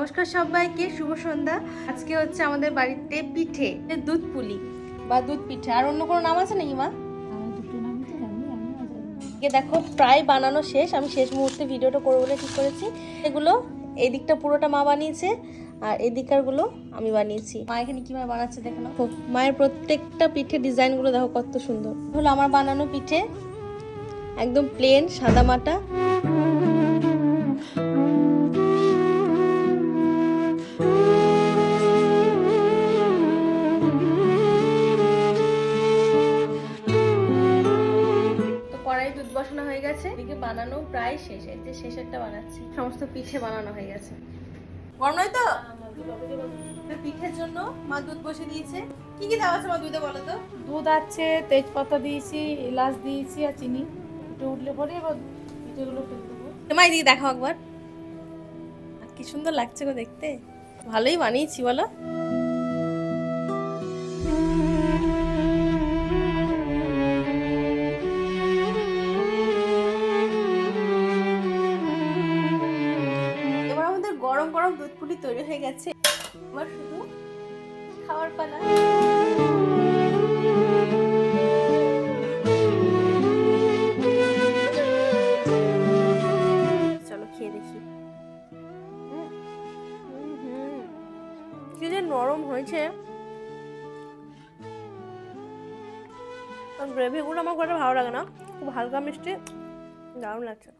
নমস্কার সবাইকে, শুভ সন্ধ্যা। আজকে হচ্ছে আমাদের বাড়িতে পিঠে, দুধ পুলি বা দুধ পিঠে। আর অন্য কোনো নাম আছে নাকি মা? দেখো প্রায় বানানো শেষ। আমি শেষ মুহূর্তে ভিডিওটা করবো বলে ঠিক করেছি। এগুলো এই দিকটা পুরোটা মা বানিয়েছে আর এই দিককারগুলো আমি বানিয়েছি। মা এখানে কিভাবে বানাচ্ছে দেখো না। মায়ের প্রত্যেকটা পিঠে ডিজাইনগুলো দেখো কত সুন্দর। হলো আমার বানানো পিঠে, একদম প্লেন সাদা মাটা। দুধ বসানো হয়ে গেছে, এদিকে বানানো প্রায় শেষ। এই যে শেষেরটা বানাচ্ছি, সমস্ত পিঠে বানানো হয়ে গেছে। গরম নয় তো? পিঠের জন্য মা দুধ বসে দিয়েছে। কি কি দেওয়া আছে মা দুধে বলো তো? দুধ আছে, তেজপাতা দিয়েছি, এলাচ দিয়েছি আর চিনি। একটু উঠলে পরে এবার পিঠেগুলো ফেলে দেবো। তোমায় দিয়ে দেখো একবার, কি সুন্দর লাগছে গো দেখতে। ভালোই বানিয়েছি বলো। গরম গরম দুধ পুলি তৈরি হয়ে গেছে। এবার শুধু খাওয়ার পালা। চলো খেয়ে দেখি। কি যে নরম হয়েছে, গ্রেভিগুলো আমার খুব ভালো লাগে না, খুব হালকা মিষ্টি, দারুণ লাগছে।